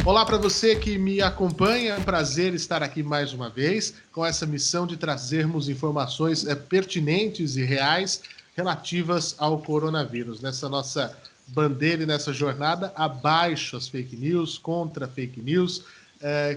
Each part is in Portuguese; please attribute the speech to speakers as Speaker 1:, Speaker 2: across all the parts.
Speaker 1: Olá para você que me acompanha, é um prazer estar aqui mais uma vez com essa missão de trazermos informações pertinentes e reais relativas ao coronavírus. Nessa nossa bandeira e nessa jornada abaixo as fake news, contra fake news,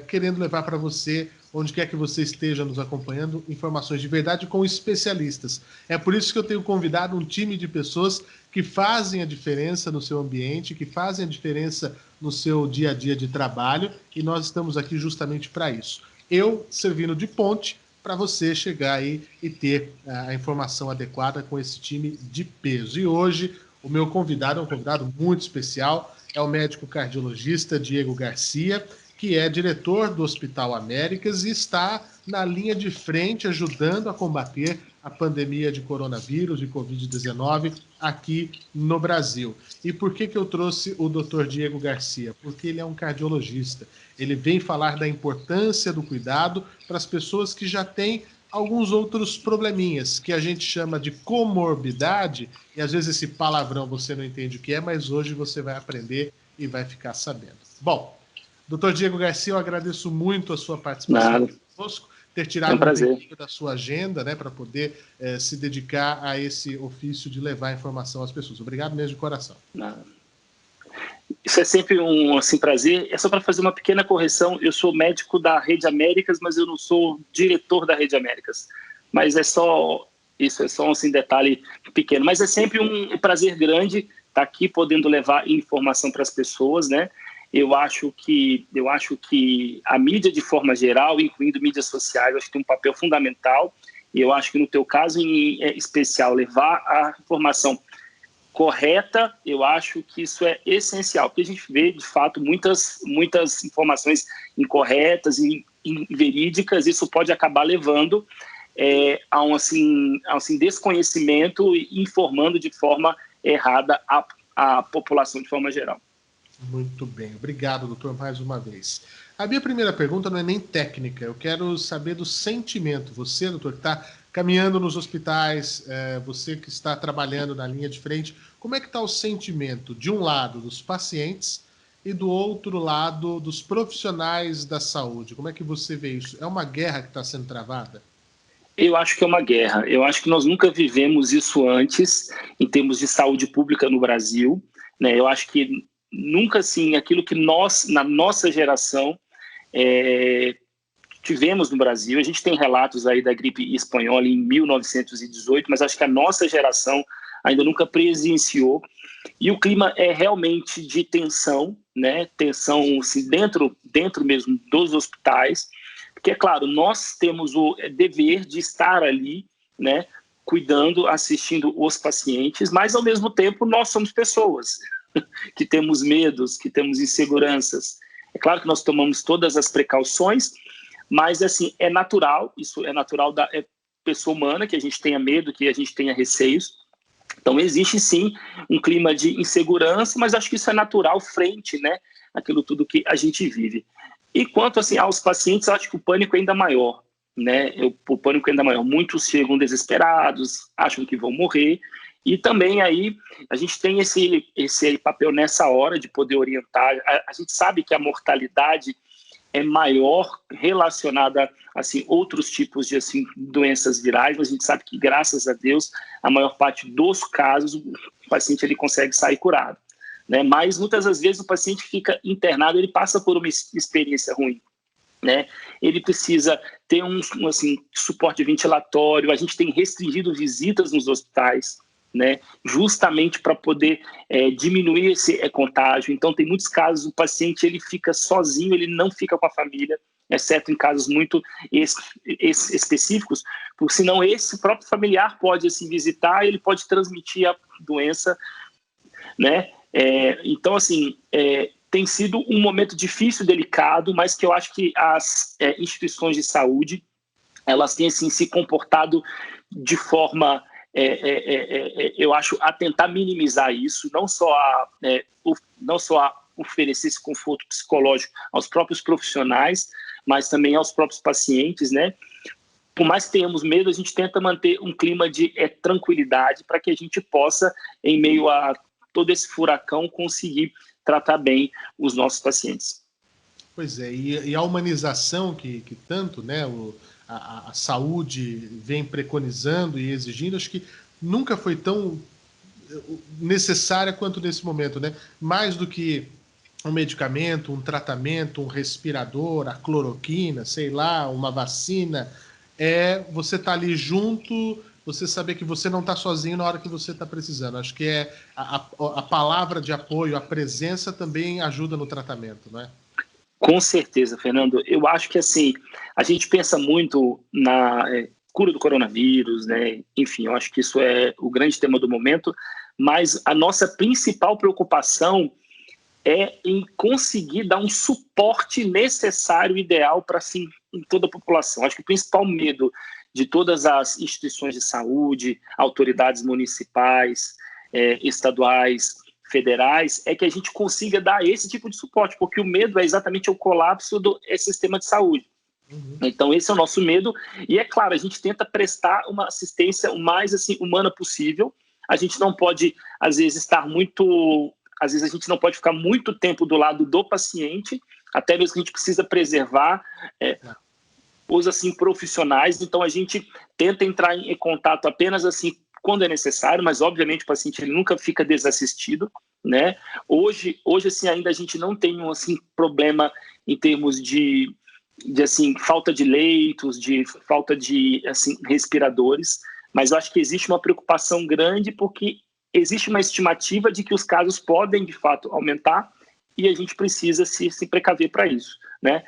Speaker 1: querendo levar para você, onde quer que você esteja nos acompanhando, informações de verdade com especialistas. É por isso que eu tenho convidado um time de pessoas que fazem a diferença no seu ambiente, que fazem a diferença no seu dia a dia de trabalho, e nós estamos aqui justamente para isso. Eu servindo de ponte para você chegar aí e ter a informação adequada com esse time de peso. E hoje o meu convidado é um convidado muito especial, é o médico cardiologista Diego Garcia, que é diretor do Hospital Américas e está na linha de frente ajudando a combater a pandemia de coronavírus, de Covid-19, aqui no Brasil. E por que eu trouxe o Dr. Diego Garcia? Porque ele é um cardiologista. Ele vem falar da importância do cuidado para as pessoas que já têm alguns outros probleminhas, que a gente chama de comorbidade, e às vezes esse palavrão você não entende o que é, mas hoje você vai aprender e vai ficar sabendo. Bom, Dr. Diego Garcia, eu agradeço muito a sua participação conosco, ter tirado um tempinho da sua agenda, né, para poder se dedicar a esse ofício de levar informação às pessoas. Obrigado mesmo de coração.
Speaker 2: Isso é sempre um prazer. É só para fazer uma pequena correção. Eu sou médico da Rede Américas, mas eu não sou diretor da Rede Américas. Mas é só um detalhe pequeno. Mas é sempre um prazer grande estar aqui podendo levar informação para as pessoas, né? Eu acho que a mídia, de forma geral, incluindo mídias sociais, eu acho que tem um papel fundamental. E eu acho que, no teu caso em especial, levar a informação correta, eu acho que isso é essencial, porque a gente vê, de fato, muitas informações incorretas e inverídicas. Isso pode acabar levando a um desconhecimento e informando de forma errada a população de forma geral.
Speaker 1: Muito bem, obrigado, doutor, mais uma vez. A minha primeira pergunta não é nem técnica, eu quero saber do sentimento. Você, doutor, que está caminhando nos hospitais, você que está trabalhando na linha de frente, como é que está o sentimento, de um lado, dos pacientes e do outro lado, dos profissionais da saúde? Como é que você vê isso? É uma guerra que está sendo travada?
Speaker 2: Eu acho que é uma guerra. Eu acho que nós nunca vivemos isso antes, em termos de saúde pública no Brasil, né? Eu acho que nunca, assim, aquilo que nós, na nossa geração, tivemos no Brasil. A gente tem relatos aí da gripe espanhola em 1918, mas acho que a nossa geração ainda nunca presenciou. E o clima é realmente de tensão, né? Tensão, assim, dentro mesmo dos hospitais, porque, é claro, nós temos o dever de estar ali, né, cuidando, assistindo os pacientes, mas, ao mesmo tempo, nós somos pessoas que temos medos, que temos inseguranças. É claro que nós tomamos todas as precauções, mas, assim, é natural, isso é natural da pessoa humana, que a gente tenha medo, que a gente tenha receios. Então, existe, sim, um clima de insegurança, mas acho que isso é natural frente, né, àquilo tudo que a gente vive. E quanto, assim, aos pacientes, eu acho que o pânico é ainda maior, né? O pânico é ainda maior. Muitos chegam desesperados, acham que vão morrer. E também aí a gente tem esse papel nessa hora de poder orientar. A gente sabe que a mortalidade é maior relacionada a, assim, outros tipos de, assim, doenças virais, mas a gente sabe que, graças a Deus, a maior parte dos casos o paciente ele consegue sair curado, né? Mas muitas das vezes o paciente fica internado, ele passa por uma experiência ruim, né? Ele precisa ter um suporte ventilatório. A gente tem restringido visitas nos hospitais, né? Justamente para poder diminuir esse contágio. Então, tem muitos casos o paciente ele fica sozinho, ele não fica com a família, exceto em casos muito específicos, porque senão esse próprio familiar pode, assim, visitar, ele pode transmitir a doença, né? Então, assim, tem sido um momento difícil, delicado, mas que eu acho que as instituições de saúde, elas têm, assim, se comportado de forma, eu acho, a tentar minimizar isso, não só a oferecer esse conforto psicológico aos próprios profissionais, mas também aos próprios pacientes, né? Por mais que tenhamos medo, a gente tenta manter um clima de tranquilidade para que a gente possa, em meio a todo esse furacão, conseguir tratar bem os nossos pacientes.
Speaker 1: Pois é, e a humanização que tanto, né, a saúde vem preconizando e exigindo, acho que nunca foi tão necessária quanto nesse momento, né? Mais do que um medicamento, um tratamento, um respirador, a cloroquina, sei lá, uma vacina, você estar ali junto, você saber que você não está sozinho na hora que você está precisando. Acho que a palavra de apoio, a presença também ajuda no tratamento, não é?
Speaker 2: Com certeza, Fernando. Eu acho que assim, a gente pensa muito na cura do coronavírus, né? Enfim, eu acho que isso é o grande tema do momento, mas a nossa principal preocupação é em conseguir dar um suporte necessário, ideal para assim, em toda a população. Acho que o principal medo de todas as instituições de saúde, autoridades municipais, estaduais, federais, é que a gente consiga dar esse tipo de suporte, porque o medo é exatamente o colapso do sistema de saúde. Então, esse é o nosso medo. E, é claro, a gente tenta prestar uma assistência o mais assim, humana possível. A gente não pode, às vezes, Às vezes, a gente não pode ficar muito tempo do lado do paciente, até mesmo que a gente precisa preservar os assim, profissionais. Então, a gente tenta entrar em contato apenas assim quando é necessário, mas obviamente o paciente ele nunca fica desassistido, né? Hoje assim, ainda a gente não tem um assim, problema em termos de assim, falta de leitos, de falta de assim, respiradores, mas eu acho que existe uma preocupação grande porque existe uma estimativa de que os casos podem, de fato, aumentar e a gente precisa se precaver para isso, né?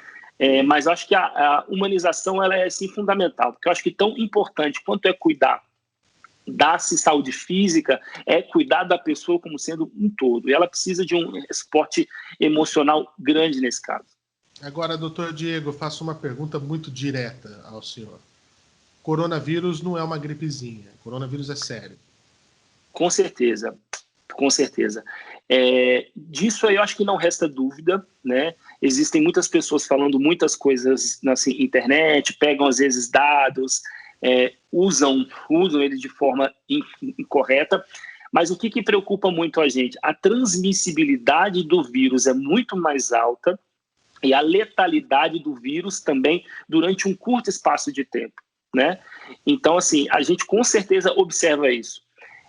Speaker 2: Mas eu acho que a humanização ela é assim, fundamental, porque eu acho que tão importante quanto é cuidar da saúde física é cuidar da pessoa como sendo um todo. E ela precisa de um suporte emocional grande nesse caso.
Speaker 1: Agora, doutor Diego, eu faço uma pergunta muito direta ao senhor. Coronavírus não é uma gripezinha. Coronavírus é sério.
Speaker 2: Com certeza, com certeza. Disso aí eu acho que não resta dúvida, né? Existem muitas pessoas falando muitas coisas na assim, internet, pegam às vezes dados, usam ele de forma incorreta, mas o que preocupa muito a gente? A transmissibilidade do vírus é muito mais alta e a letalidade do vírus também durante um curto espaço de tempo, né? Então, assim, a gente com certeza observa isso.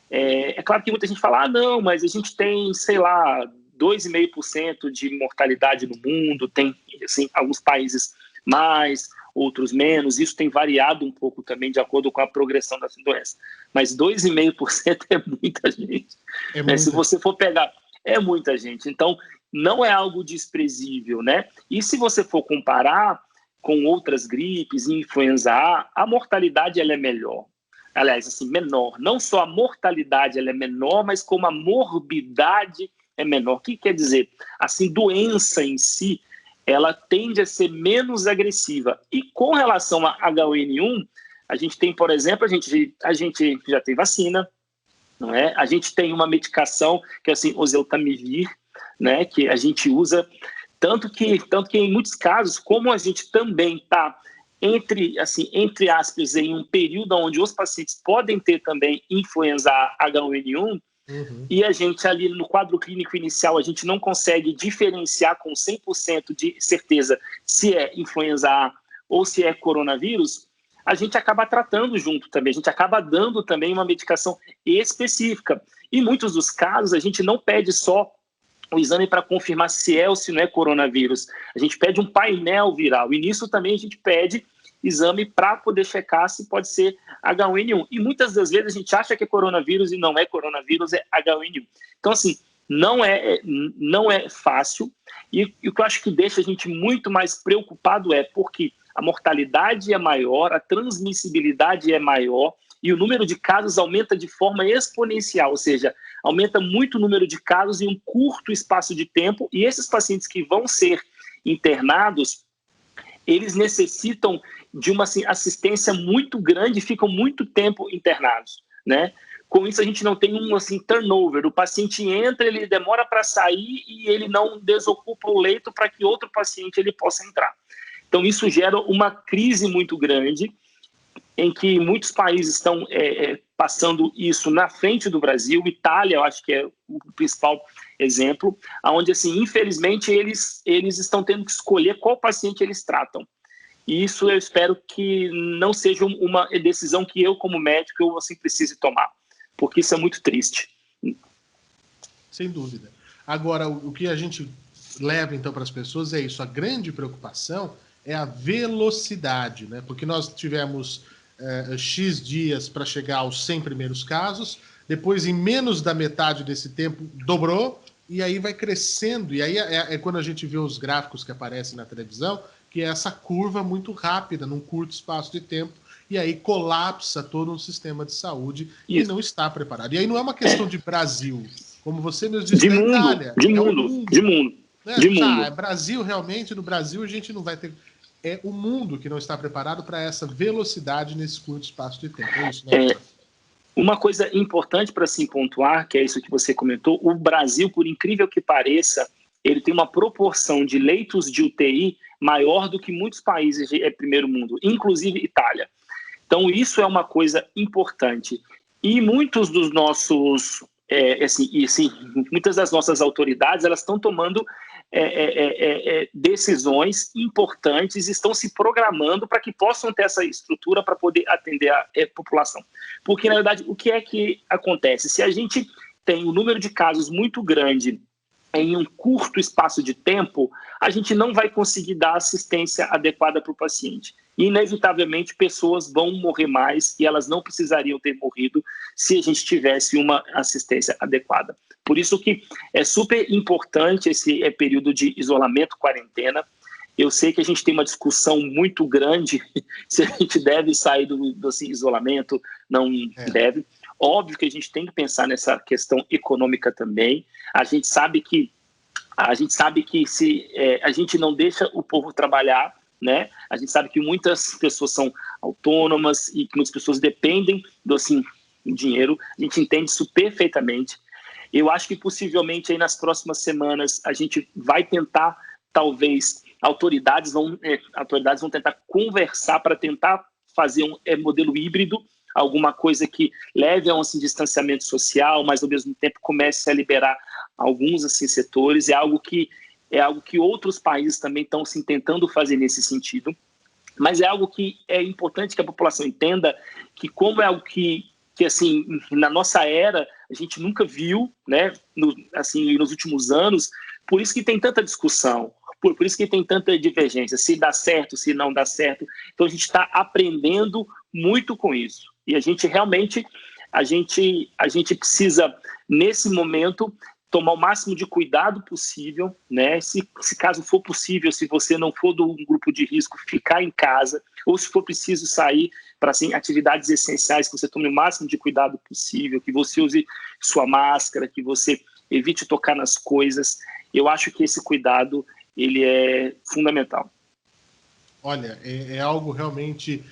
Speaker 2: É claro que muita gente fala, não, mas a gente tem, sei lá, 2,5% de mortalidade no mundo, tem, assim, alguns países mais, outros menos, isso tem variado um pouco também de acordo com a progressão da doença. Mas 2,5% é muita gente. Né? Se você for pegar, é muita gente. Então, não é algo desprezível, né? E se você for comparar com outras gripes, influenza A, a mortalidade ela é melhor. Aliás, assim, menor. Não só a mortalidade ela é menor, mas como a morbidade é menor. O que quer dizer? Assim, doença em si, ela tende a ser menos agressiva. E com relação a H1N1, a gente tem, por exemplo, a gente já tem vacina, não é? A gente tem uma medicação que é assim, oseltamivir, né, que a gente usa, tanto que em muitos casos, como a gente também está entre aspas, em um período onde os pacientes podem ter também influenza H1N1, e a gente ali no quadro clínico inicial, a gente não consegue diferenciar com 100% de certeza se é influenza A ou se é coronavírus, a gente acaba tratando junto também, a gente acaba dando também uma medicação específica. Em muitos dos casos, a gente não pede só o exame para confirmar se é ou se não é coronavírus. A gente pede um painel viral e nisso também a gente pede exame para poder checar se pode ser H1N1. E muitas das vezes a gente acha que é coronavírus e não é coronavírus, é H1N1. Então, assim, não é fácil e o que eu acho que deixa a gente muito mais preocupado é porque a mortalidade é maior, a transmissibilidade é maior e o número de casos aumenta de forma exponencial, ou seja, aumenta muito o número de casos em um curto espaço de tempo e esses pacientes que vão ser internados, eles necessitam de uma assim, assistência muito grande e ficam muito tempo internados, né? Com isso, a gente não tem um assim, turnover. O paciente entra, ele demora para sair e ele não desocupa o leito para que outro paciente ele possa entrar. Então, isso gera uma crise muito grande em que muitos países estão passando isso na frente do Brasil. Itália, eu acho que é o principal exemplo, onde, assim, infelizmente, eles estão tendo que escolher qual paciente eles tratam. E isso eu espero que não seja uma decisão que eu, como médico, eu assim, precise tomar, porque isso é muito triste.
Speaker 1: Sem dúvida. Agora, o que a gente leva, então, para as pessoas é isso. A grande preocupação é a velocidade, né? Porque nós tivemos X dias para chegar aos 100 primeiros casos, depois, em menos da metade desse tempo, dobrou, e aí vai crescendo. E aí é quando a gente vê os gráficos que aparecem na televisão, que é essa curva muito rápida, num curto espaço de tempo, e aí colapsa todo um sistema de saúde e não está preparado. E aí não é uma questão de Brasil, como você mesmo disse, da Itália.
Speaker 2: De mundo.
Speaker 1: Né? É Brasil, realmente, no Brasil a gente não vai ter... É o mundo que não está preparado para essa velocidade nesse curto espaço de tempo. É isso, né?
Speaker 2: Uma coisa importante para se pontuar, que é isso que você comentou, o Brasil, por incrível que pareça, ele tem uma proporção de leitos de UTI maior do que muitos países de primeiro mundo, inclusive Itália. Então, isso é uma coisa importante. E muitos dos nossos, muitas das nossas autoridades, elas estão tomando decisões importantes, estão se programando para que possam ter essa estrutura para poder atender a população. Porque, na verdade, o que é que acontece? Se a gente tem um número de casos muito grande em um curto espaço de tempo, a gente não vai conseguir dar assistência adequada para o paciente. E, inevitavelmente, pessoas vão morrer mais e elas não precisariam ter morrido se a gente tivesse uma assistência adequada. Por isso que é super importante esse período de isolamento, quarentena. Eu sei que a gente tem uma discussão muito grande se a gente deve sair do isolamento, não deve. Óbvio que a gente tem que pensar nessa questão econômica também. A gente sabe que se a gente não deixa o povo trabalhar, né? A gente sabe que muitas pessoas são autônomas e que muitas pessoas dependem do dinheiro. A gente entende isso perfeitamente. Eu acho que possivelmente aí nas próximas semanas a gente vai tentar, talvez, autoridades vão tentar conversar para tentar fazer um modelo híbrido, alguma coisa que leve a um distanciamento social, mas ao mesmo tempo comece a liberar alguns setores. É algo que outros países também estão tentando fazer nesse sentido. Mas é algo que é importante que a população entenda que, como é algo que na nossa era a gente nunca viu, né, nos últimos anos, por isso que tem tanta discussão, por isso que tem tanta divergência, se dá certo, se não dá certo. Então a gente está aprendendo muito com isso. E a gente realmente, a gente precisa, nesse momento, tomar o máximo de cuidado possível, né? Se caso for possível, se você não for do grupo de risco, ficar em casa, ou se for preciso sair para atividades essenciais, que você tome o máximo de cuidado possível, que você use sua máscara, que você evite tocar nas coisas. Eu acho que esse cuidado ele é fundamental.
Speaker 1: Olha, é algo realmente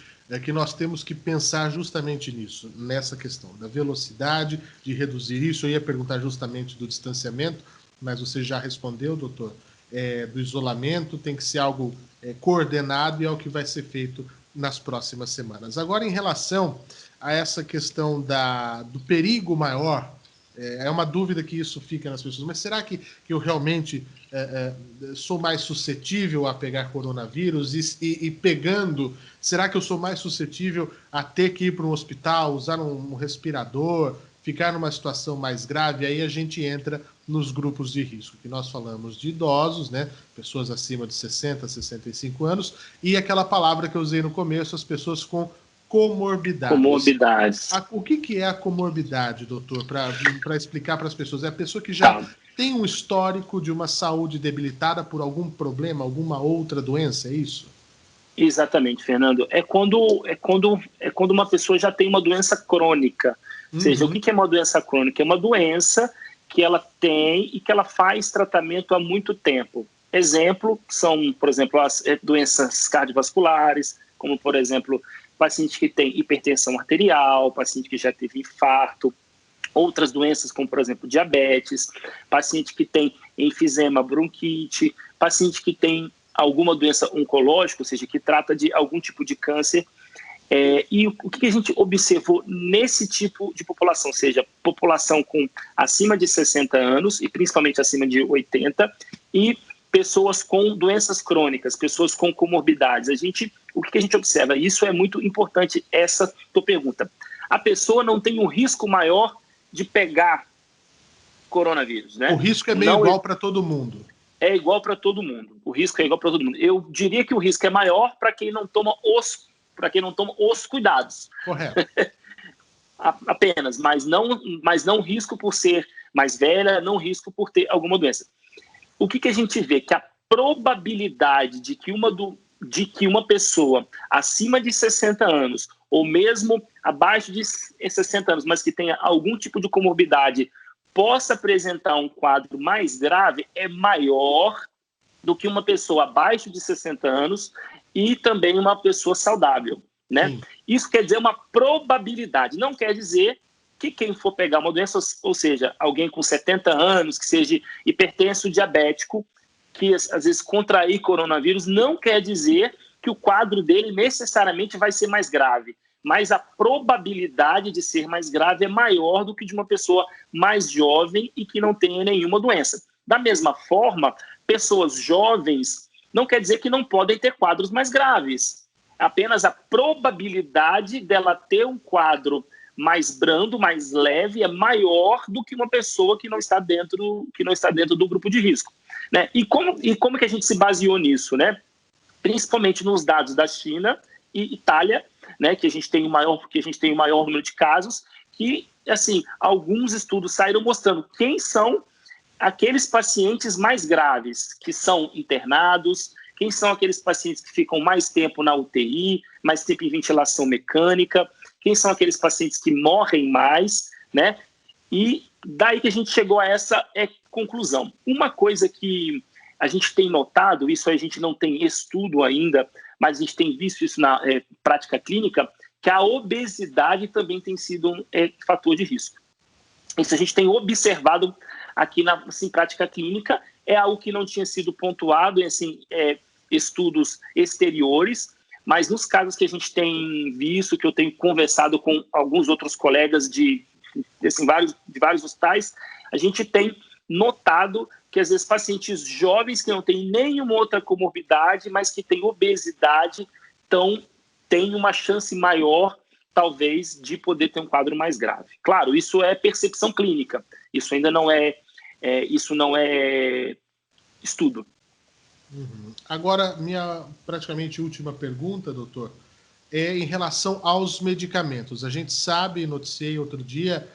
Speaker 1: que nós temos que pensar justamente nisso, nessa questão da velocidade, de reduzir isso. Eu ia perguntar justamente do distanciamento, mas você já respondeu, doutor. Do isolamento, tem que ser algo coordenado e é o que vai ser feito nas próximas semanas. Agora, em relação a essa questão do perigo maior, é uma dúvida que isso fica nas pessoas, mas será que eu realmente sou mais suscetível a pegar coronavírus e pegando, será que eu sou mais suscetível a ter que ir para um hospital, usar um respirador, ficar numa situação mais grave? Aí a gente entra nos grupos de risco, que nós falamos de idosos, né, pessoas acima de 60, 65 anos, e aquela palavra que eu usei no começo, as pessoas com comorbidades. O que é a comorbidade, doutor, para explicar para as pessoas? É a pessoa que já tem um histórico de uma saúde debilitada por algum problema, alguma outra doença, é isso?
Speaker 2: Exatamente, Fernando. É quando uma pessoa já tem uma doença crônica. Ou seja, o que é uma doença crônica? É uma doença que ela tem e que ela faz tratamento há muito tempo. Exemplo, são, por exemplo, as doenças cardiovasculares, como, por exemplo, paciente que tem hipertensão arterial, paciente que já teve infarto, outras doenças como, por exemplo, diabetes, paciente que tem enfisema, bronquite, paciente que tem alguma doença oncológica, ou seja, que trata de algum tipo de câncer. E o que a gente observou nesse tipo de população, ou seja, população com acima de 60 anos e principalmente acima de 80, e pessoas com doenças crônicas, pessoas com comorbidades. O que a gente observa? Isso é muito importante, essa tua pergunta. A pessoa não tem um risco maior de pegar coronavírus, né?
Speaker 1: O risco é meio igual para todo mundo.
Speaker 2: É igual para todo mundo. O risco é igual para todo mundo. Eu diria que o risco é maior para quem não toma os cuidados.
Speaker 1: Correto.
Speaker 2: Apenas, mas não risco por ser mais velha, não risco por ter alguma doença. O que a gente vê? Que a probabilidade de que uma pessoa acima de 60 anos, ou mesmo abaixo de 60 anos, mas que tenha algum tipo de comorbidade, possa apresentar um quadro mais grave é maior do que uma pessoa abaixo de 60 anos e também uma pessoa saudável, né? Sim. Isso quer dizer uma probabilidade, não quer dizer que quem for pegar uma doença, ou seja, alguém com 70 anos, que seja hipertenso, diabético, que às vezes contrair coronavírus, não quer dizer que o quadro dele necessariamente vai ser mais grave, mas a probabilidade de ser mais grave é maior do que de uma pessoa mais jovem e que não tenha nenhuma doença. Da mesma forma, pessoas jovens não quer dizer que não podem ter quadros mais graves. Apenas a probabilidade dela ter um quadro mais brando, mais leve, é maior do que uma pessoa que não está dentro do grupo de risco, né? E como que a gente se baseou nisso, né? Principalmente nos dados da China e Itália, né, que a gente tem o maior número de casos, que, assim, alguns estudos saíram mostrando quem são aqueles pacientes mais graves, que são internados, quem são aqueles pacientes que ficam mais tempo na UTI, mais tempo em ventilação mecânica, quem são aqueles pacientes que morrem mais, né? E daí que a gente chegou a essa conclusão. Uma coisa que a gente tem notado, isso a gente não tem estudo ainda, mas a gente tem visto isso na prática clínica, que a obesidade também tem sido um fator de risco. Isso a gente tem observado aqui na prática clínica, é algo que não tinha sido pontuado em estudos exteriores, mas nos casos que a gente tem visto, que eu tenho conversado com alguns outros colegas de vários hospitais, a gente tem notado que às vezes pacientes jovens que não têm nenhuma outra comorbidade, mas que têm obesidade, têm uma chance maior, talvez, de poder ter um quadro mais grave. Claro, isso é percepção clínica, isso ainda não é estudo.
Speaker 1: Uhum. Agora, minha praticamente última pergunta, doutor, é em relação aos medicamentos. A gente sabe, noticiei outro dia,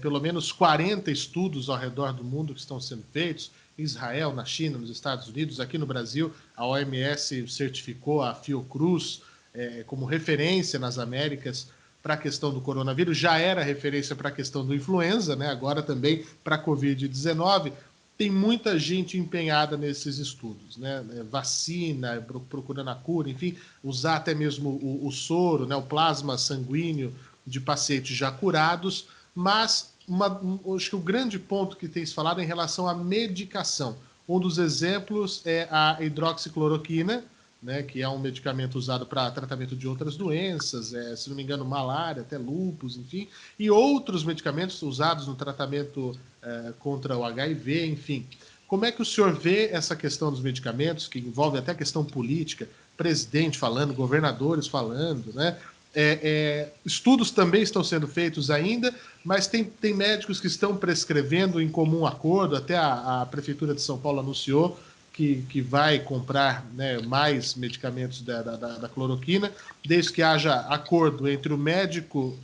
Speaker 1: pelo menos 40 estudos ao redor do mundo que estão sendo feitos, em Israel, na China, nos Estados Unidos, aqui no Brasil, a OMS certificou a Fiocruz como referência nas Américas para a questão do coronavírus, já era referência para a questão do influenza, né? Agora também para a Covid-19. Tem muita gente empenhada nesses estudos, né? Vacina, procurando a cura, enfim, usar até mesmo o soro, né? O plasma sanguíneo de pacientes já curados, mas acho que o grande ponto que tem se falado é em relação à medicação. Um dos exemplos é a hidroxicloroquina, né, que é um medicamento usado para tratamento de outras doenças, se não me engano, malária, até lúpus, enfim, e outros medicamentos usados no tratamento contra o HIV, enfim. Como é que o senhor vê essa questão dos medicamentos, que envolve até a questão política, presidente falando, governadores falando, né? Estudos também estão sendo feitos ainda, mas tem médicos que estão prescrevendo em comum acordo, até a Prefeitura de São Paulo anunciou que vai comprar, né, mais medicamentos da cloroquina, desde que haja acordo entre o médico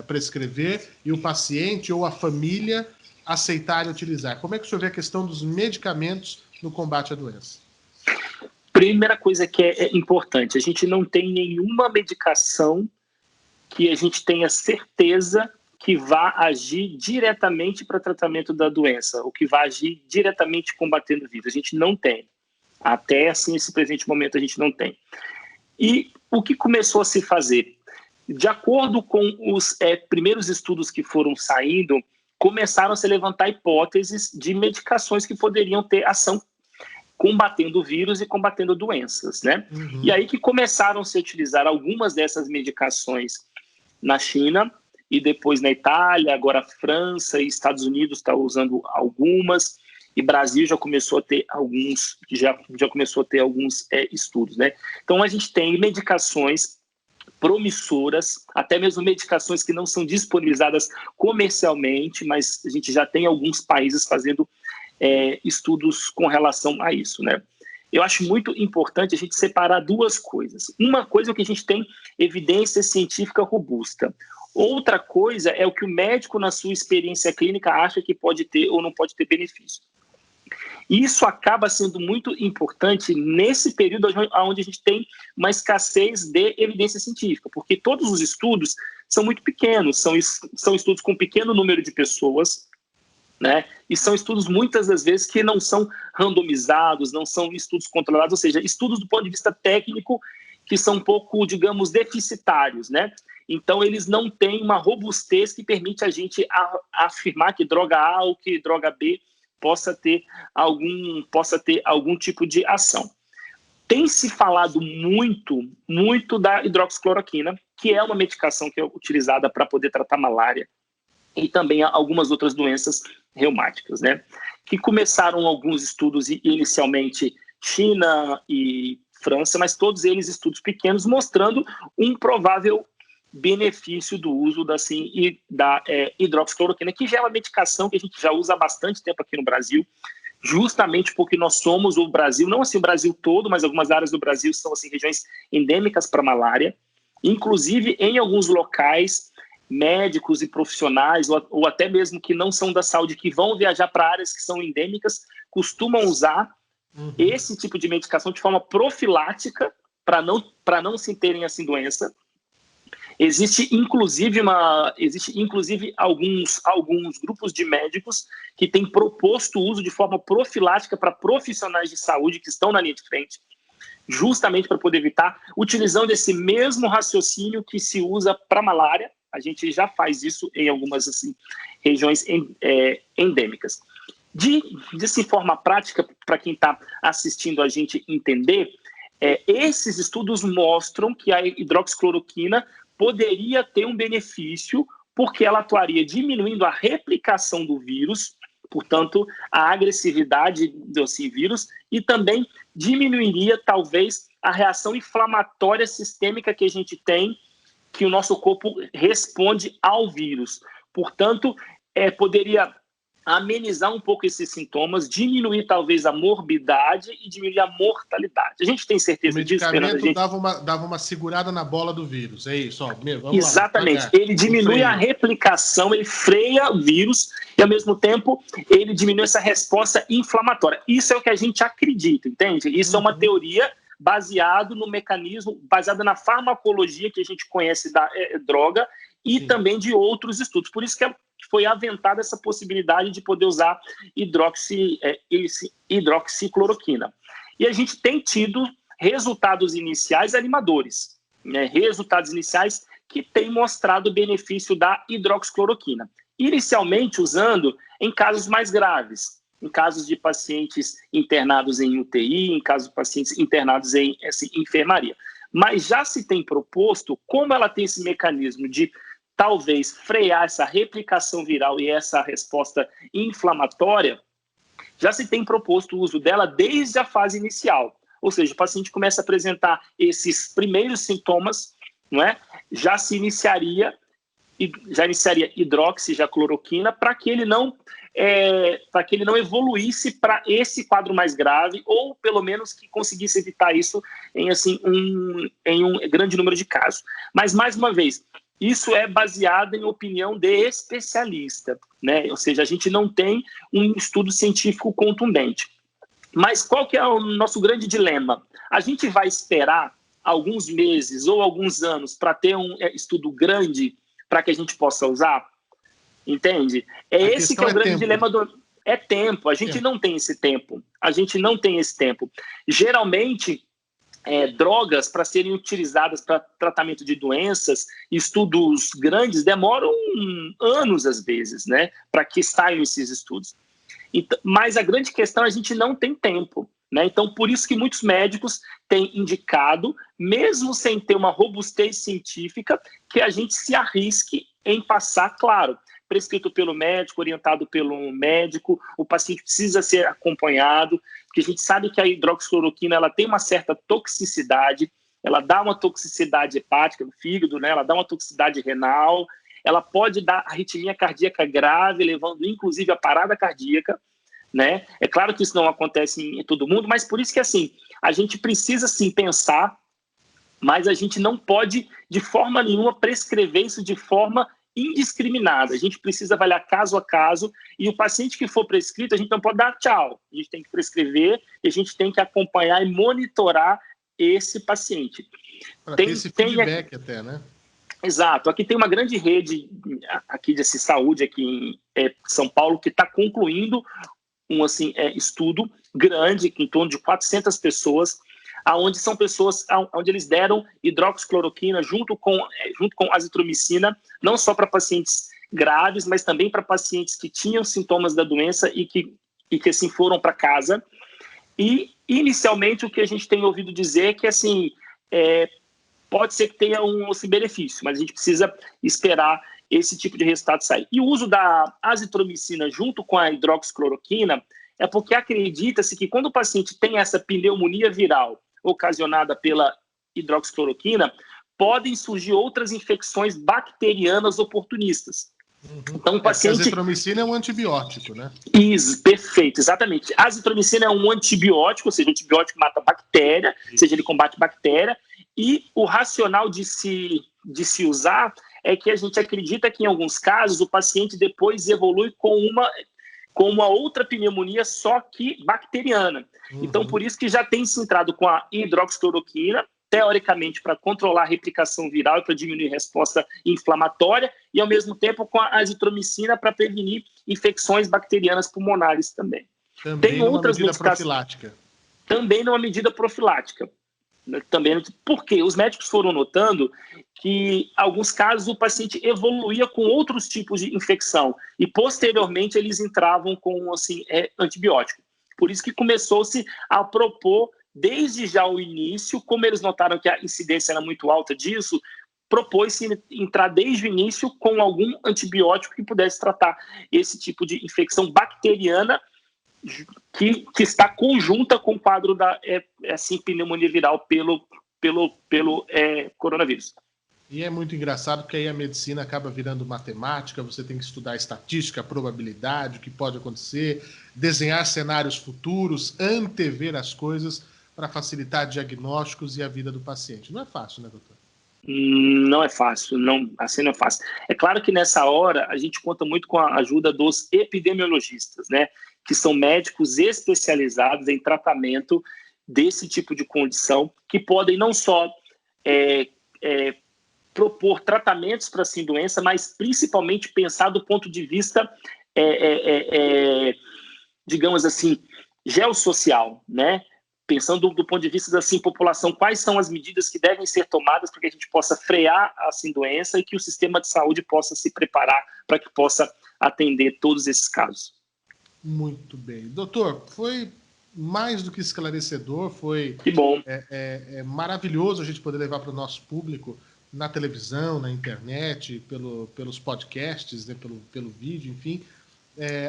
Speaker 1: prescrever e o paciente ou a família aceitar e utilizar. Como é que o senhor vê a questão dos medicamentos no combate à doença?
Speaker 2: Primeira coisa que é importante, a gente não tem nenhuma medicação que a gente tenha certeza que vá agir diretamente para tratamento da doença, ou que vá agir diretamente combatendo o vírus. A gente não tem. Até assim, esse presente momento, a gente não tem. E o que começou a se fazer? De acordo com os primeiros estudos que foram saindo, começaram a se levantar hipóteses de medicações que poderiam ter ação combatendo o vírus e combatendo doenças, né?
Speaker 1: Uhum.
Speaker 2: E aí que começaram a se utilizar algumas dessas medicações na China e depois na Itália, agora a França e Estados Unidos estão usando algumas, e Brasil já começou a ter alguns, já começou a ter alguns estudos, né? Então a gente tem medicações promissoras, até mesmo medicações que não são disponibilizadas comercialmente, mas a gente já tem alguns países fazendo estudos com relação a isso, né? Eu acho muito importante a gente separar duas coisas. Uma coisa é o que a gente tem evidência científica robusta. Outra coisa é o que o médico, na sua experiência clínica, acha que pode ter ou não pode ter benefício. Isso acaba sendo muito importante nesse período onde a gente tem uma escassez de evidência científica, porque todos os estudos são muito pequenos, são estudos com um pequeno número de pessoas, né? E são estudos, muitas das vezes, que não são randomizados, não são estudos controlados, ou seja, estudos do ponto de vista técnico que são um pouco, digamos, deficitários, né? Então, eles não têm uma robustez que permite a gente afirmar que droga A ou que droga B possa ter algum tipo de ação. Tem se falado muito da hidroxicloroquina, que é uma medicação que é utilizada para poder tratar malária e também algumas outras doenças reumáticas, né? Que começaram alguns estudos inicialmente China e França, mas todos eles estudos pequenos, mostrando um provável benefício do uso da hidroxicloroquina, que já é uma medicação que a gente já usa há bastante tempo aqui no Brasil, justamente porque nós somos o Brasil, não assim o Brasil todo, mas algumas áreas do Brasil são assim regiões endêmicas para malária, inclusive em alguns locais médicos e profissionais, ou até mesmo que não são da saúde, que vão viajar para áreas que são endêmicas, costumam usar esse tipo de medicação de forma profilática para não se terem assim doença. Existe inclusive alguns grupos de médicos que têm proposto o uso de forma profilática para profissionais de saúde que estão na linha de frente, justamente para poder evitar, utilizando esse mesmo raciocínio que se usa para malária. A gente já faz isso em algumas regiões endêmicas. De forma prática, para quem está assistindo a gente entender, esses estudos mostram que a hidroxicloroquina poderia ter um benefício porque ela atuaria diminuindo a replicação do vírus, portanto, a agressividade desse vírus, e também diminuiria, talvez, a reação inflamatória sistêmica que a gente tem, que o nosso corpo responde ao vírus. Portanto, poderia amenizar um pouco esses sintomas, diminuir talvez a morbidade e diminuir a mortalidade. A gente tem certeza disso, Fernando?
Speaker 1: O medicamento dava uma segurada na bola do vírus, é isso? Vamos
Speaker 2: exatamente.
Speaker 1: Lá,
Speaker 2: ele diminui a replicação, ele freia o vírus e, ao mesmo tempo, ele diminui essa resposta inflamatória. Isso é o que a gente acredita, entende? Isso é uma teoria baseada no mecanismo, baseada na farmacologia que a gente conhece da droga e também de outros estudos. Por isso que foi aventada essa possibilidade de poder usar hidroxicloroquina. E a gente tem tido resultados iniciais animadores, né? Resultados iniciais que têm mostrado o benefício da hidroxicloroquina. Inicialmente usando em casos mais graves, em casos de pacientes internados em UTI, em casos de pacientes internados em enfermaria. Mas já se tem proposto, como ela tem esse mecanismo de talvez frear essa replicação viral e essa resposta inflamatória, já se tem proposto o uso dela desde a fase inicial. Ou seja, o paciente começa a apresentar esses primeiros sintomas, não é? Já iniciaria hidroxicloroquina para que ele não evoluísse para esse quadro mais grave, ou pelo menos que conseguisse evitar isso em um grande número de casos. Mas, mais uma vez, isso é baseado em opinião de especialista, né? Ou seja, a gente não tem um estudo científico contundente. Mas qual que é o nosso grande dilema? A gente vai esperar alguns meses ou alguns anos para ter um estudo grande para que a gente possa usar? Entende? Esse que é o grande dilema do... É tempo. A gente não tem esse tempo. Geralmente, drogas, para serem utilizadas para tratamento de doenças, estudos grandes, demoram anos, às vezes, né, para que saiam esses estudos. Então, mas a grande questão é que a gente não tem tempo. né? Então, por isso que muitos médicos têm indicado, mesmo sem ter uma robustez científica, que a gente se arrisque em passar, claro, prescrito pelo médico, orientado pelo médico, o paciente precisa ser acompanhado, porque a gente sabe que a hidroxicloroquina ela tem uma certa toxicidade, ela dá uma toxicidade hepática no fígado, né? Ela dá uma toxicidade renal, ela pode dar arritmia cardíaca grave, levando inclusive a parada cardíaca, né? É claro que isso não acontece em todo mundo, mas por isso que assim, a gente precisa sim pensar, mas a gente não pode de forma nenhuma prescrever isso de forma indiscriminada. A gente precisa avaliar caso a caso e o paciente que for prescrito, a gente não pode dar tchau. A gente tem que prescrever e a gente tem que acompanhar e monitorar esse paciente.
Speaker 1: Para ter esse feedback até, né?
Speaker 2: Exato. Aqui tem uma grande rede aqui de saúde aqui em São Paulo que está concluindo um estudo grande, em torno de 400 pessoas, onde são pessoas onde eles deram hidroxicloroquina junto com azitromicina, não só para pacientes graves, mas também para pacientes que tinham sintomas da doença e que assim foram para casa. E inicialmente o que a gente tem ouvido dizer é que assim pode ser que tenha um benefício, mas a gente precisa esperar esse tipo de resultado sair. E o uso da azitromicina junto com a hidroxicloroquina é porque acredita-se que quando o paciente tem essa pneumonia viral ocasionada pela hidroxicloroquina, podem surgir outras infecções bacterianas oportunistas. Então, o paciente...
Speaker 1: A azitromicina é um antibiótico, né?
Speaker 2: Isso, perfeito, exatamente. A azitromicina é um antibiótico, ou seja, o antibiótico mata bactéria, ou seja, ele combate bactéria, e o racional de se usar é que a gente acredita que, em alguns casos, o paciente depois evolui com uma outra pneumonia, só que bacteriana. Então, por isso que já tem se entrado com a hidroxicloroquina, teoricamente para controlar a replicação viral e para diminuir a resposta inflamatória, e ao mesmo tempo com a azitromicina para prevenir infecções bacterianas pulmonares também.
Speaker 1: Tem outras medidas profilática.
Speaker 2: Também numa medida profilática. Também, porque os médicos foram notando que, em alguns casos, o paciente evoluía com outros tipos de infecção e, posteriormente, eles entravam com antibiótico. Por isso que começou-se a propor, desde já o início, como eles notaram que a incidência era muito alta disso, propôs-se entrar desde o início com algum antibiótico que pudesse tratar esse tipo de infecção bacteriana que está conjunta com o quadro da pneumonia viral pelo coronavírus.
Speaker 1: E é muito engraçado porque aí a medicina acaba virando matemática, você tem que estudar estatística, probabilidade, o que pode acontecer, desenhar cenários futuros, antever as coisas para facilitar diagnósticos e a vida do paciente. Não é fácil, né, doutor?
Speaker 2: Não é fácil, não é fácil. É claro que nessa hora a gente conta muito com a ajuda dos epidemiologistas, né, que são médicos especializados em tratamento desse tipo de condição, que podem não só propor tratamentos para essa doença, mas principalmente pensar do ponto de vista, digamos assim, geossocial, né? Pensando do ponto de vista população, quais são as medidas que devem ser tomadas para que a gente possa frear a doença e que o sistema de saúde possa se preparar para que possa atender todos esses casos.
Speaker 1: Muito bem. Doutor, foi mais do que esclarecedor, foi
Speaker 2: que bom.
Speaker 1: Maravilhoso a gente poder levar para o nosso público na televisão, na internet, pelos podcasts, né, pelo vídeo, enfim,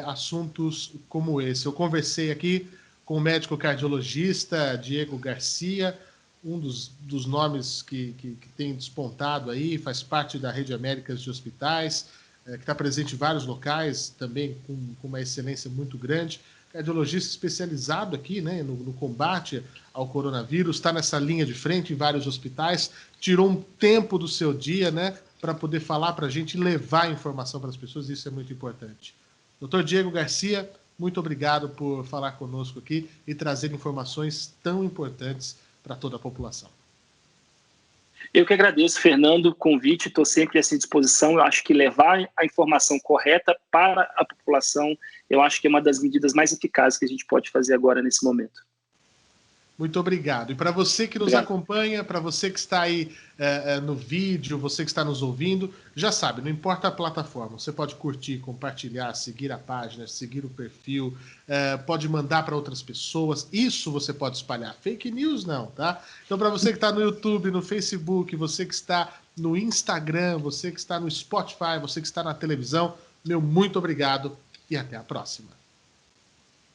Speaker 1: assuntos como esse. Eu conversei aqui com o médico cardiologista Diego Garcia, um dos nomes que tem despontado aí, faz parte da Rede Américas de Hospitais, que está presente em vários locais, também com uma excelência muito grande, cardiologista especializado aqui, né, no combate ao coronavírus, está nessa linha de frente em vários hospitais, tirou um tempo do seu dia, né, para poder falar para a gente e levar a informação para as pessoas, isso é muito importante. Doutor Diego Garcia, muito obrigado por falar conosco aqui e trazer informações tão importantes para toda a população.
Speaker 2: Eu que agradeço, Fernando, o convite, estou sempre à sua disposição. Eu acho que levar a informação correta para a população, eu acho que é uma das medidas mais eficazes que a gente pode fazer agora nesse momento.
Speaker 1: Muito obrigado. E para você que nos acompanha, para você que está aí no vídeo, você que está nos ouvindo, já sabe, não importa a plataforma, você pode curtir, compartilhar, seguir a página, seguir o perfil, pode mandar para outras pessoas, isso você pode espalhar. Fake news não, tá? Então, para você que está no YouTube, no Facebook, você que está no Instagram, você que está no Spotify, você que está na televisão, meu muito obrigado e até a próxima.